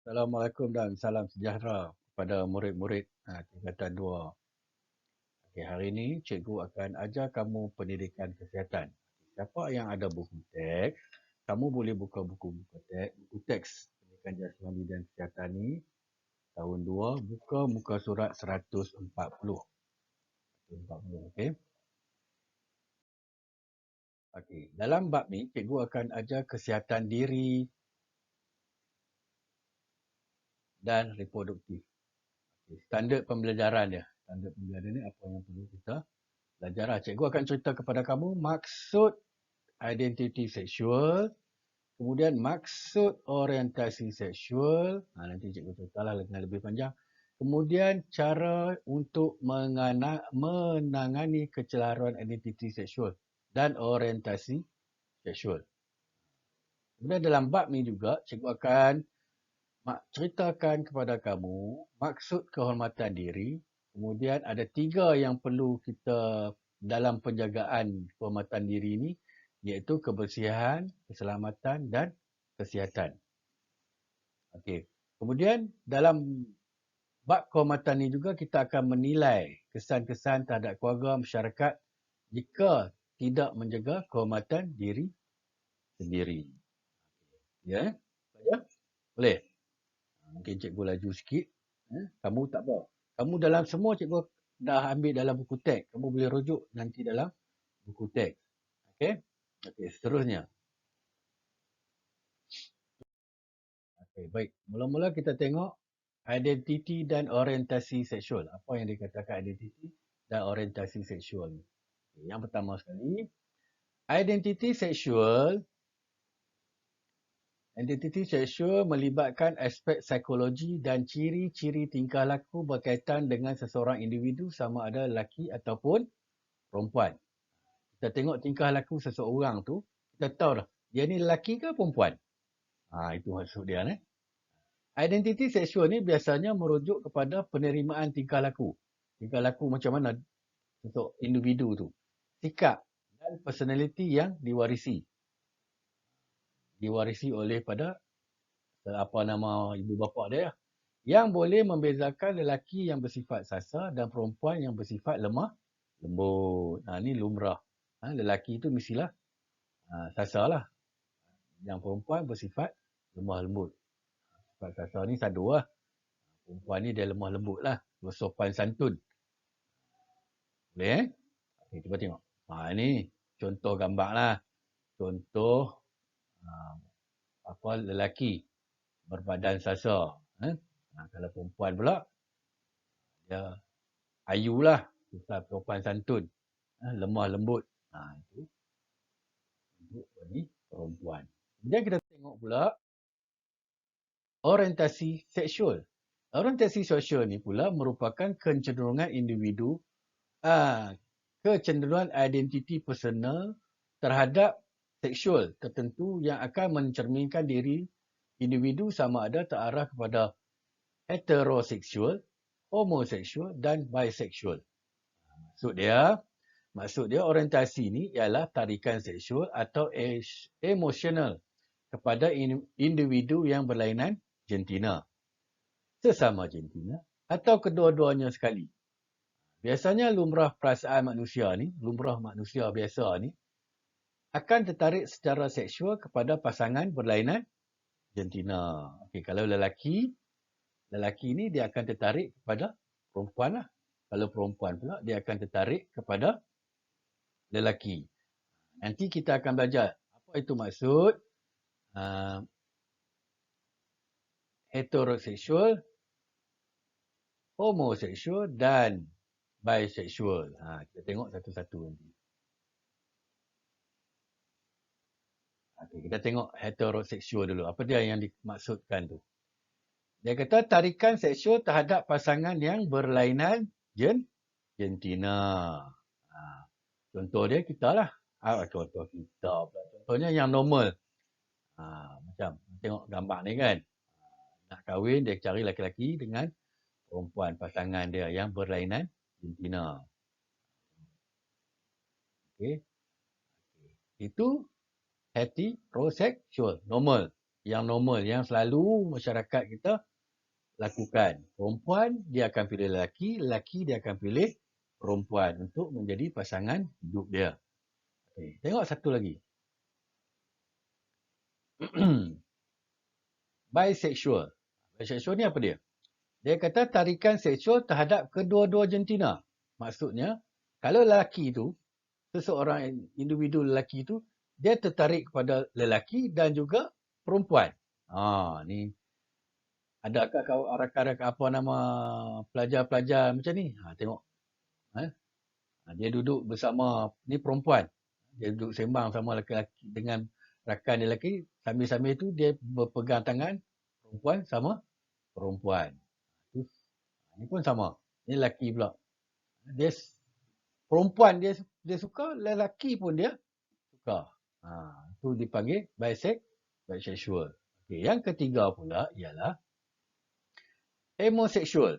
Assalamualaikum dan salam sejahtera kepada murid-murid tingkatan 2. Okay, hari ini cikgu akan ajar kamu pendidikan kesihatan. Siapa yang ada buku teks, kamu boleh buka buku teks pendidikan jasmani dan kesihatan ni tahun 2, buka muka surat 140. Okey. Okey, dalam bab ni cikgu akan ajar kesihatan diri dan reproduktif. Okay, standard pembelajaran dia. Standard pembelajaran ni apa yang perlu kita belajar. Cikgu akan cerita kepada kamu maksud identiti seksual, kemudian maksud orientasi seksual, nanti cikgu ceritalah dengan lebih panjang. Kemudian cara untuk menangani kecelaruan identiti seksual dan orientasi seksual. Kemudian dalam bab ni juga cikgu akan ceritakan kepada kamu maksud kehormatan diri. Kemudian ada 3 yang perlu kita dalam penjagaan kehormatan diri ni, iaitu kebersihan, keselamatan dan kesihatan. Okey. Kemudian dalam bab kehormatan ni juga kita akan menilai kesan-kesan terhadap keluarga, masyarakat jika tidak menjaga kehormatan diri sendiri. Ya? Saja? Boleh? Mungkin cikgu laju sikit. Kamu tak apa. Kamu dalam semua cikgu dah ambil dalam buku teks. Kamu boleh rujuk nanti dalam buku teks. Okey? Okey, seterusnya. Okey, baik. Mula-mula kita tengok identiti dan orientasi seksual. Apa yang dikatakan identiti dan orientasi seksual ni? Okay, yang pertama sekali, identiti seksual. Identiti seksual melibatkan aspek psikologi dan ciri-ciri tingkah laku berkaitan dengan seseorang individu sama ada lelaki ataupun perempuan. Kita tengok tingkah laku seseorang tu, kita tahu dah, dia ni lelaki ke perempuan. Itu maksud dia. Identiti seksual ni biasanya merujuk kepada penerimaan tingkah laku. Tingkah laku macam mana untuk individu tu. Sikap dan personality yang diwarisi. Diwarisi oleh pada apa nama ibu bapa dia. Yang boleh membezakan lelaki yang bersifat sasar dan perempuan yang bersifat lemah lembut. Ini lumrah. Lelaki itu mestilah sasar lah. Yang perempuan bersifat lemah lembut. Sifat sasar ni sadu lah. Perempuan ni dia lemah lembut lah. Bersopan santun. Boleh Okay, cuba tengok. Ini contoh gambar lah. Contoh lelaki berbadan sasar. Kalau perempuan pula, dia ayu lah. Perempuan santun. Lemah lembut. Itu untuk bagi perempuan. Kemudian kita tengok pula orientasi seksual. Orientasi seksual ni pula merupakan kecenderungan individu, kecenderungan identiti personal terhadap seksual tertentu yang akan mencerminkan diri individu sama ada terarah kepada heteroseksual, homoseksual dan biseksual. Maksud dia orientasi ni ialah tarikan seksual atau emosional kepada individu yang berlainan jantina, sesama jantina atau kedua-duanya sekali. Biasanya lumrah perasaan manusia ni, lumrah manusia biasa ni akan tertarik secara seksual kepada pasangan berlainan jantina. Okey, kalau lelaki ni dia akan tertarik kepada perempuan lah. Kalau perempuan pula dia akan tertarik kepada lelaki. Nanti kita akan belajar apa itu maksud heteroseksual, homoseksual dan biseksual. Kita tengok satu-satu nanti. Okay, kita tengok heteroseksual dulu. Apa dia yang dimaksudkan tu? Dia kata tarikan seksual terhadap pasangan yang berlainan jantina. Contoh dia kita lah. Contoh kita pula. Contohnya yang normal. Macam tengok gambar ni kan. Nak kahwin, dia cari lelaki dengan perempuan pasangan dia yang berlainan jantina. Okay. Itu heteroseksual, normal. yang normal, yang selalu masyarakat kita lakukan. Perempuan dia akan pilih lelaki, lelaki dia akan pilih perempuan untuk menjadi pasangan hidup dia. Okay. Tengok satu lagi. Bisexual. Bisexual ni apa dia? Dia kata tarikan seksual terhadap kedua-dua jantina. Maksudnya, kalau lelaki itu, seseorang individu lelaki itu, dia tertarik kepada lelaki dan juga perempuan. Ni adakah kau rakan-rakan apa nama pelajar-pelajar macam ni? Tengok. Dia duduk bersama ni perempuan. Dia duduk sembang sama lelaki dengan rakan dia lelaki. Sambil-sambil itu dia berpegang tangan perempuan sama perempuan. Ni pun sama. Ni lelaki pula. Dia perempuan dia suka, lelaki pun dia suka. Itu dipanggil bisexual. Okay, yang ketiga pula ialah homosexual.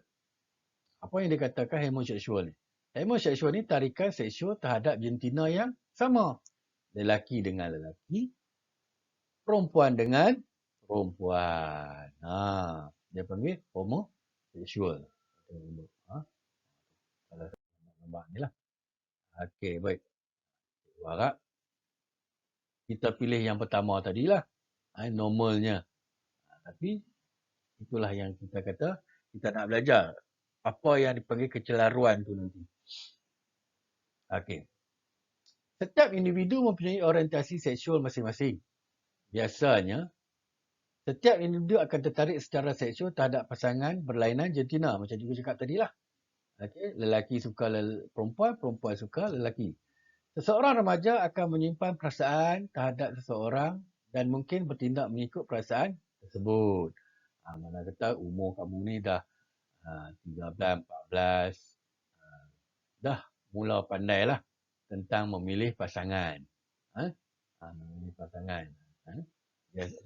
Apa yang dikatakan homosexual ni? Homosexual ni tarikan seksual terhadap jantina yang sama. Lelaki dengan lelaki, perempuan dengan perempuan. Dia panggil homosexual. Kalau nampak ni lah. Okey, baik. Harap kita pilih yang pertama tadilah. Normalnya. Tapi itulah yang kita kata kita nak belajar. Apa yang dipanggil kecelaruan tu nanti. Okey. Setiap individu mempunyai orientasi seksual masing-masing. Biasanya, setiap individu akan tertarik secara seksual terhadap pasangan berlainan jantina. Macam juga cakap tadilah. Okay. Lelaki suka perempuan, perempuan suka lelaki. Seseorang remaja akan menyimpan perasaan terhadap seseorang dan mungkin bertindak mengikut perasaan tersebut. Mana kata umur kamu ni dah 13, 14. Dah mula pandai lah tentang memilih pasangan. Memilih pasangan.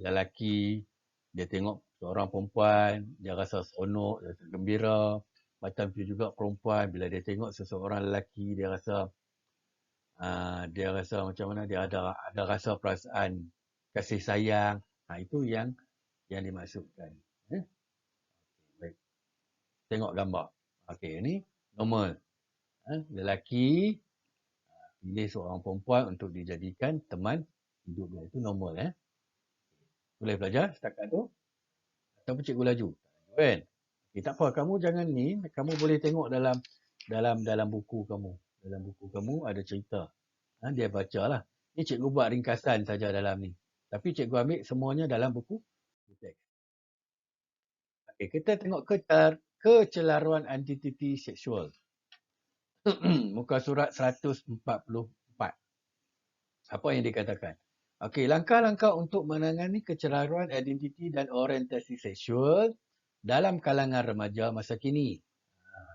Lelaki, dia tengok seorang perempuan, dia rasa seronok, dia rasa gembira. Macam tu juga perempuan, bila dia tengok seseorang lelaki, dia rasa macam mana, dia ada rasa perasaan kasih sayang. Itu yang dimaksudkan. Baik. Tengok gambar. Okey, ini normal. Lelaki pilih seorang perempuan untuk dijadikan teman hidup dia. Itu normal. Boleh belajar setakat tu? Ataupun cikgu laju? Kan? Tak apa, kamu jangan ni, kamu boleh tengok dalam buku kamu. Dalam buku kamu ada cerita. Dia bacalah. Ni cikgu buat ringkasan saja dalam ni. Tapi cikgu ambil semuanya dalam buku teks. Okey, kita tengok kecelaruan identiti seksual. Muka surat 144. Apa yang dikatakan? Okey, langkah-langkah untuk menangani kecelaruan identiti dan orientasi seksual dalam kalangan remaja masa kini.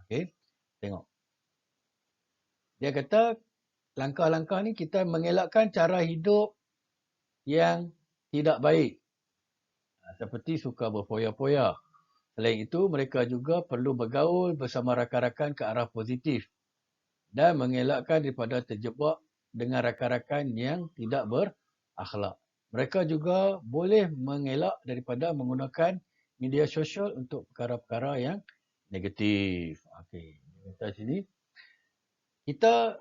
Okey, tengok. Dia kata langkah-langkah ni kita mengelakkan cara hidup yang tidak baik. Seperti suka berfoya-foya. Selain itu, mereka juga perlu bergaul bersama rakan-rakan ke arah positif dan mengelakkan daripada terjebak dengan rakan-rakan yang tidak berakhlak. Mereka juga boleh mengelak daripada menggunakan media sosial untuk perkara-perkara yang negatif. Okey, kita sini kita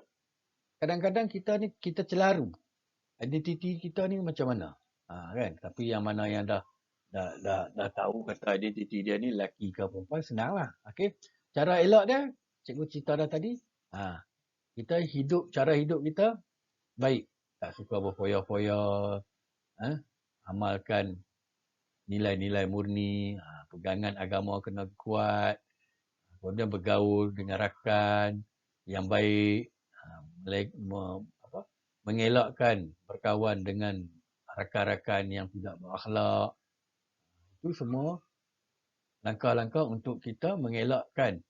kadang-kadang kita celaru. Identiti kita ni macam mana? Kan? Tapi yang mana yang dah tahu kata identiti dia ni lelaki ke perempuan, senanglah. Okey. Cara elak dia, cikgu cerita dah tadi. Kita cara hidup kita baik. Tak suka berfoya-foya. Amalkan nilai-nilai murni. Pegangan agama kena kuat. Kemudian bergaul dengan rakan yang baik. Mengelakkan berkawan dengan rakan-rakan yang tidak berakhlak. Itu semua langkah-langkah untuk kita mengelakkan.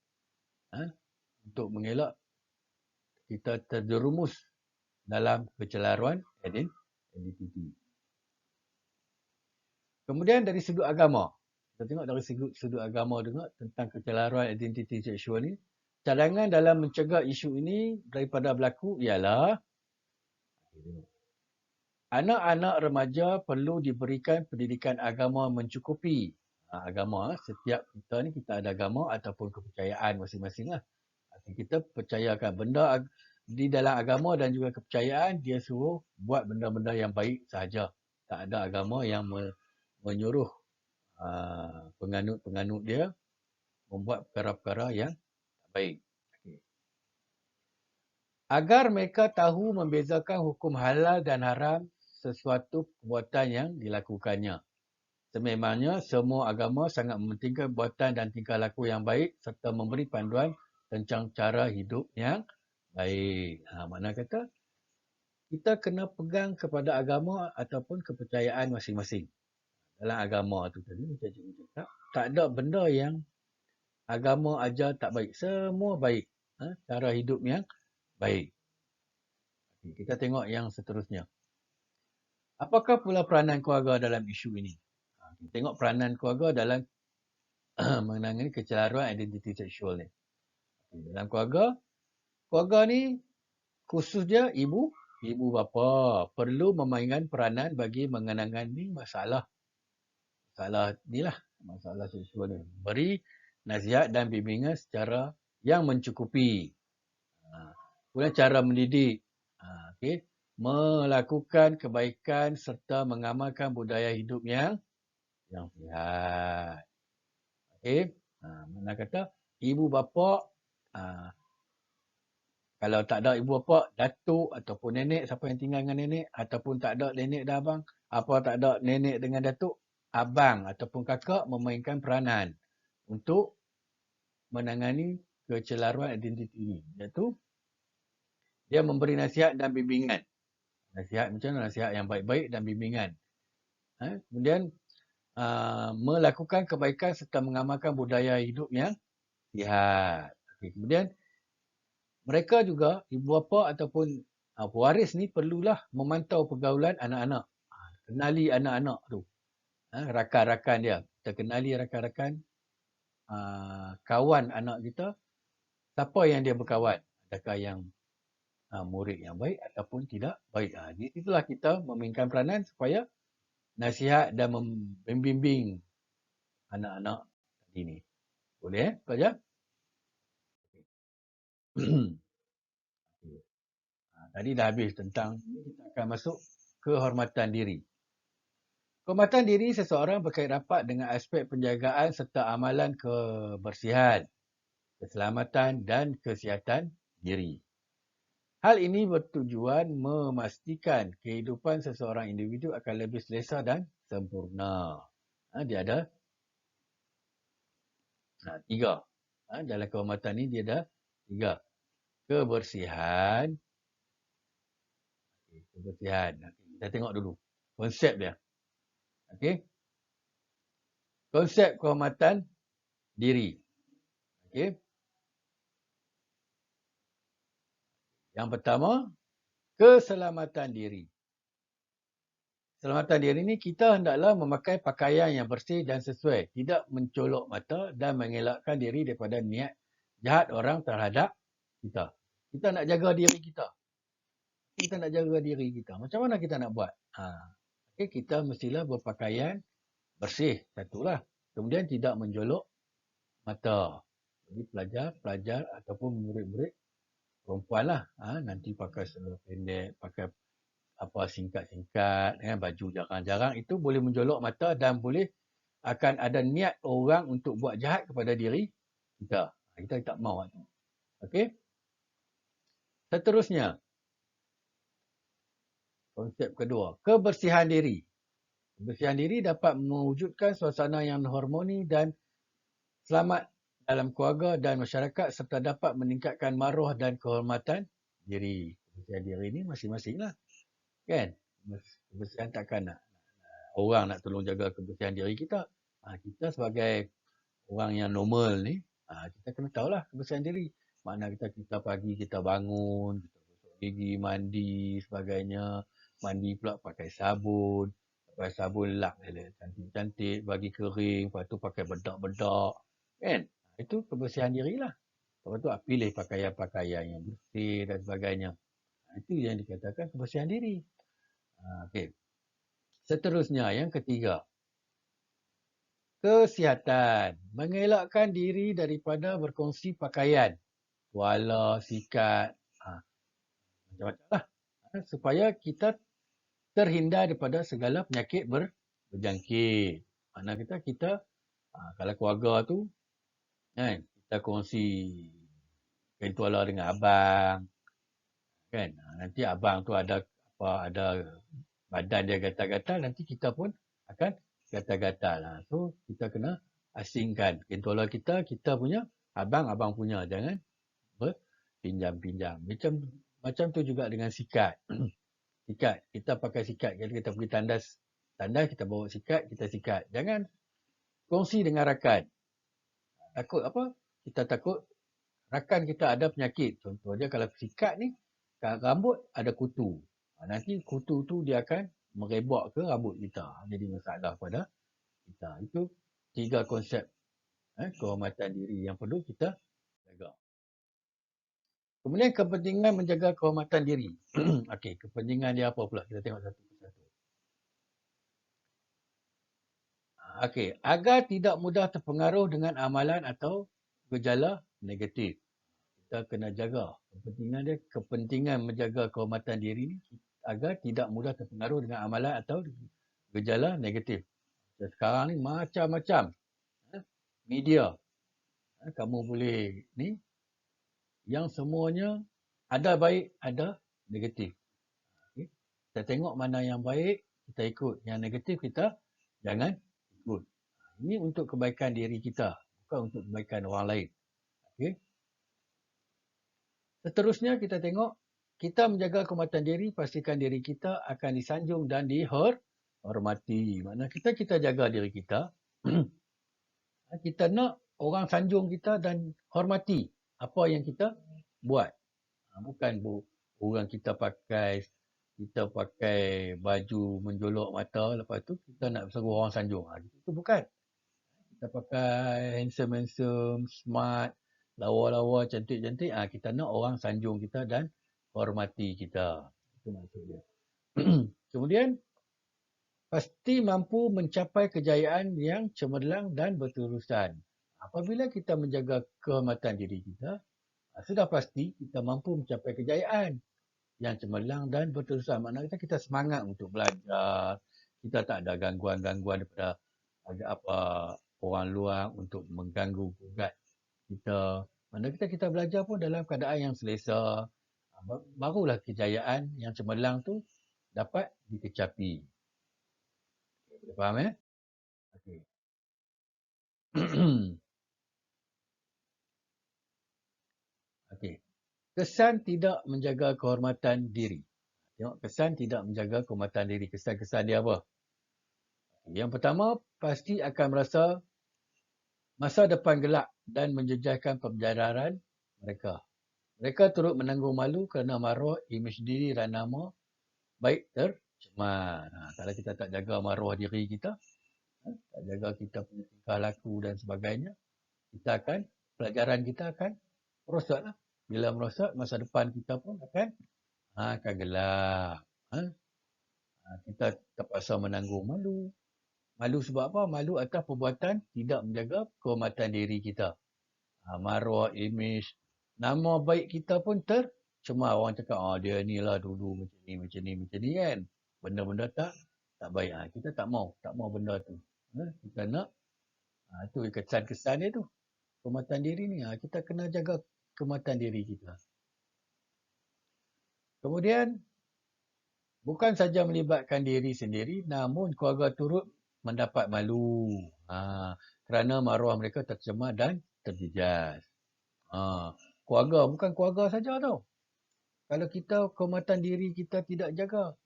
Untuk mengelak kita terjerumus dalam kecelaruan identiti. Kemudian dari sudut agama. Kita tengok dari sudut agama juga tentang kecelaruan identiti seksual ni. Cadangan dalam mencegah isu ini daripada berlaku ialah Anak-anak remaja perlu diberikan pendidikan agama mencukupi. Agama, setiap kita ni kita ada agama ataupun kepercayaan masing-masing lah. Kita percayakan benda di dalam agama dan juga kepercayaan, dia suruh buat benda-benda yang baik sahaja. Tak ada agama yang menyuruh penganut-penganut dia membuat perkara-perkara yang tak baik. Okay. Agar mereka tahu membezakan hukum halal dan haram sesuatu perbuatan yang dilakukannya. Sememangnya semua agama sangat mementingkan perbuatan dan tingkah laku yang baik serta memberi panduan tentang cara hidup yang baik. Makna kata, kita kena pegang kepada agama ataupun kepercayaan masing-masing. Dalam agama tu tadi, macam cikgu cakap, tak ada benda yang agama ajar tak baik. Semua baik. Cara hidup yang baik. Kita tengok yang seterusnya. Apakah pula peranan keluarga dalam isu ini? Kita tengok peranan keluarga dalam menangani kecelaruan identiti seksual ni. Dalam keluarga ni khusus dia ibu bapa perlu memainkan peranan bagi mengenangani masalah ni lah, masalah seksual ni. Beri nasihat dan bimbingan secara yang mencukupi. Kemudian cara mendidik. Okay. Melakukan kebaikan serta mengamalkan budaya hidup yang sihat. Okay. Mana kata ibu bapa, kalau tak ada ibu bapa, datuk ataupun nenek, siapa yang tinggal dengan nenek, ataupun tak ada nenek dan abang, tak ada nenek dengan datuk, abang ataupun kakak memainkan peranan untuk menangani kecelaruan identiti ini. Iaitu dia memberi nasihat dan bimbingan. Nasihat macam mana? Nasihat yang baik-baik dan bimbingan. Kemudian melakukan kebaikan serta mengamalkan budaya hidup yang sihat. Okay. Kemudian mereka juga, ibu bapa ataupun pewaris ni perlulah memantau pergaulan anak-anak. Kenali anak-anak tu. Rakan-rakan dia. Kita kenali rakan-rakan kawan anak kita. Siapa yang dia berkawan. Adakah yang murid yang baik ataupun tidak baik. Di situlah kita memainkan peranan supaya nasihat dan membimbing anak-anak tadi ni. Boleh pelajar? Tadi dah habis tentang, kita akan masuk kehormatan diri. Kehormatan diri seseorang berkait rapat dengan aspek penjagaan serta amalan kebersihan, keselamatan dan kesihatan diri. Hal ini bertujuan memastikan kehidupan seseorang individu akan lebih selesa dan sempurna. Dia ada 3. Dalam kehormatan ni dia ada 3. Kebersihan. Kita tengok dulu konsep dia. Okey. Konsep kehormatan diri. Okey. Yang pertama, keselamatan diri. Keselamatan diri ni kita hendaklah memakai pakaian yang bersih dan sesuai, tidak mencolok mata dan mengelakkan diri daripada niat jahat orang terhadap kita. Kita nak jaga diri kita. Macam mana kita nak buat? Okay, kita mestilah berpakaian bersih, satulah. Kemudian tidak menjolok mata. Jadi pelajar ataupun murid-murid perempuan lah. Nanti pakai seluar pendek, pakai singkat-singkat, baju jarang-jarang, itu boleh menjolok mata dan boleh akan ada niat orang untuk buat jahat kepada diri kita. Kita tak mahu. Okey. Seterusnya, konsep kedua, kebersihan diri. Kebersihan diri dapat mewujudkan suasana yang harmoni dan selamat dalam keluarga dan masyarakat serta dapat meningkatkan maruah dan kehormatan diri. Kebersihan diri ni masing-masing lah. Kan? Kebersihan takkan nak orang nak tolong jaga kebersihan diri kita. Kita sebagai orang yang normal ni, kita kena tahulah kebersihan diri. Makna kita pagi kita bangun, kita gosok gigi, mandi sebagainya. Mandi pula pakai sabun lap cantik-cantik, bagi kering, lepas tu pakai bedak-bedak. Kan? Itu kebersihan diri lah. Lepas tu pilih pakaian-pakaian yang bersih dan sebagainya. Itu yang dikatakan kebersihan diri. Okey. Seterusnya, yang ketiga. Kesihatan. Mengelakkan diri daripada berkongsi pakaian. Tuala, sikat, macam-macam lah. Supaya kita terhindar daripada segala penyakit berjangkit. Mana kita kalau keluarga tu, kan, kita kongsi kain tuala dengan abang, kan. Nanti abang tu ada badan dia gatal-gatal, nanti kita pun akan gatal-gatal. So, kita kena asingkan kain tuala kita punya, abang punya. Jangan berpinjam-pinjam. Macam tu juga dengan sikat. Sikat. Kita pakai sikat. Kalau kita pergi tandas, kita bawa sikat, kita sikat. Jangan kongsi dengan rakan. Takut apa? Kita takut rakan kita ada penyakit. Contohnya kalau sikat ni, kat rambut ada kutu. Nanti kutu tu dia akan merebak ke rambut kita. Jadi masalah pada kita. Itu 3 konsep kehormatan diri yang perlu kita jaga. Kemudian kepentingan menjaga kehormatan diri. Okey, kepentingan dia apa pula? Kita tengok satu persatu. Okey, agar tidak mudah terpengaruh dengan amalan atau gejala negatif. Kita kena jaga. Kepentingan menjaga kehormatan diri ni agar tidak mudah terpengaruh dengan amalan atau gejala negatif. Sekarang ni macam-macam media. Kamu boleh ni, yang semuanya ada baik, ada negatif. Okay. Kita tengok mana yang baik, kita ikut. Yang negatif kita jangan ikut. Ini untuk kebaikan diri kita, bukan untuk kebaikan orang lain. Okay. Seterusnya kita tengok, kita menjaga kehormatan diri, pastikan diri kita akan disanjung dan dihormati. Maknanya kita jaga diri kita, kita nak orang sanjung kita dan hormati apa yang kita buat. Bukan orang kita pakai baju menjolok mata, lepas tu kita nak suruh orang sanjung. Itu bukan. Kita pakai handsome, smart, lawa-lawa, cantik-cantik. Kita nak orang sanjung kita dan hormati kita. Itu maksud dia. Kemudian, pasti mampu mencapai kejayaan yang cemerlang dan berterusan. Apabila kita menjaga kehormatan diri kita, sudah pasti kita mampu mencapai kejayaan yang cemerlang dan berterusan. Maknanya kita semangat untuk belajar. Kita tak ada gangguan-gangguan daripada orang luar untuk mengganggu gugat kita. Maknanya kita belajar pun dalam keadaan yang selesa. Barulah kejayaan yang cemerlang tu dapat dikecapi. Boleh faham Okey. Okey. Kesan tidak menjaga kehormatan diri. Tengok kesan tidak menjaga kehormatan diri. Kesan-kesan dia apa? Yang pertama, pasti akan merasa masa depan gelap dan menjejaskan pembelajaran mereka. Mereka turut menanggung malu kerana maruah imej diri dan nama baik tercemar. Kalau kita tak jaga maruah diri kita, tak jaga kita punya tingkah laku dan sebagainya, pelajaran kita akan merosot lah. Bila merosot, masa depan kita pun akan gelap. Kita terpaksa menanggung malu. Malu sebab apa? Malu atas perbuatan tidak menjaga kehormatan diri kita. Maruah, imej, nama baik kita pun tercemar. Orang cakap, dia ni lah dulu macam ni kan. Benda-benda tak baik. Kita tak mau benda tu. Kita nak, tu kesan-kesan dia tu. Kehormatan diri ni, kita kena jaga kehormatan diri kita. Kemudian, bukan saja melibatkan diri sendiri, namun keluarga turut mendapat malu. Kerana maruah mereka tercemar dan terjejas. Keluarga, bukan keluarga saja tau. Kalau kita kehormatan diri kita tidak jaga,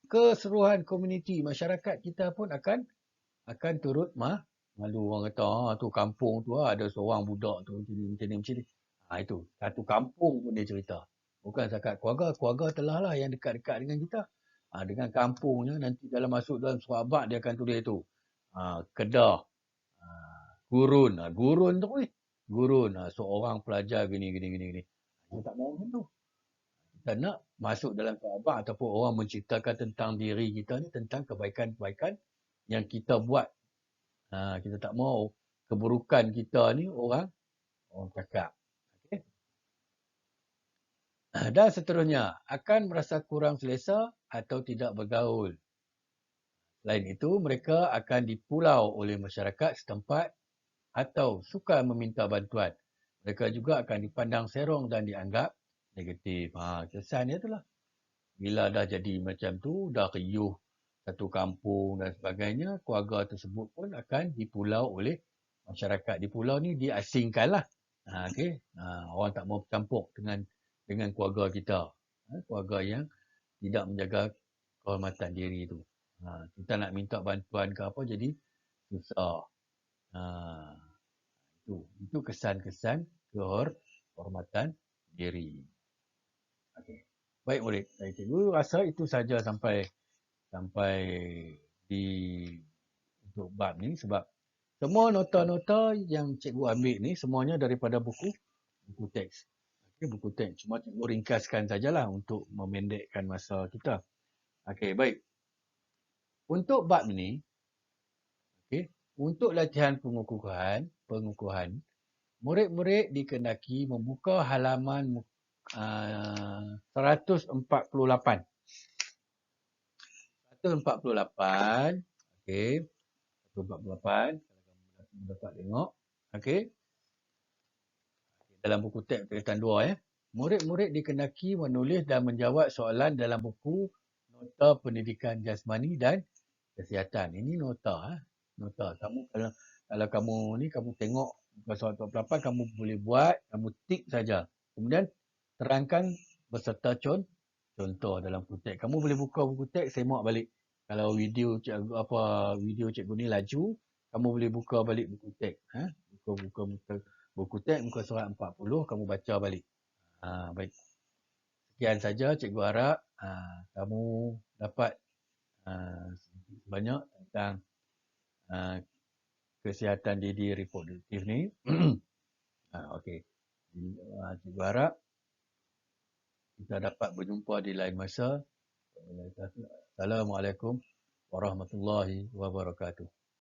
keseluruhan komuniti, masyarakat kita pun akan turut malu. Orang kata, tu kampung tu ada seorang budak tu macam ni. Itu, satu kampung pun dia cerita. Bukan setakat keluarga. Keluarga telah lah yang dekat-dekat dengan kita. Dengan kampungnya, nanti dalam masuk dalam surat abad, dia akan tulis tu. Kedah. Gurun. Gurun tu. Gurun. Seorang pelajar gini. Kita tak mahu macam tu. kita nak masuk dalam Kaabah ataupun orang menceritakan tentang diri kita ni, tentang kebaikan-kebaikan yang kita buat. Kita tak mau keburukan kita ni orang cakap. Okay. Dan seterusnya, akan merasa kurang selesa atau tidak bergaul. Selain itu, mereka akan dipulau oleh masyarakat setempat atau sukar meminta bantuan. Mereka juga akan dipandang serong dan dianggap negatif. Kesan dia itulah. Bila dah jadi macam tu, dah riuh satu kampung dan sebagainya, keluarga tersebut pun akan dipulau oleh masyarakat di pulau ni, diasingkan lah. Okay. Orang tak mau bercampur dengan keluarga kita. Keluarga yang tidak menjaga kehormatan diri tu. Kita nak minta bantuan ke apa, jadi susah. Itu kesan-kesan kehormatan diri. Okay. Baik murid, cikgu rasa itu saja sampai di untuk bab ni, sebab semua nota-nota yang cikgu ambil ni semuanya daripada buku teks. Okay, buku teks. Cuma cikgu ringkaskan sajalah untuk memendekkan masa kita. Okey, baik. Untuk bab ni, okay, untuk latihan pengukuhan, murid-murid dikendaki membuka halaman 148. 148. Okey. 148. Kalau kamu dapat tengok. Okey. Dalam buku teks tulisan 2 ya. Murid-murid dikendaki menulis dan menjawab soalan dalam buku nota pendidikan jasmani dan kesihatan. Ini nota. Nota. Kamu kalau kamu ni kamu tengok soalan 148, kamu boleh buat, kamu tik saja. Kemudian terangkan beserta contoh dalam buku teks. Kamu boleh buka buku teks, semak balik. Kalau video cikgu ni laju, kamu boleh buka balik buku teks. Buka buku teks muka surat 40, kamu baca balik. Baik. Sekian saja, cikgu harap kamu dapat banyak tentang kesihatan diri reproduktif ni. Okey. Cikgu harap kita dapat berjumpa di lain masa. Assalamualaikum warahmatullahi wabarakatuh.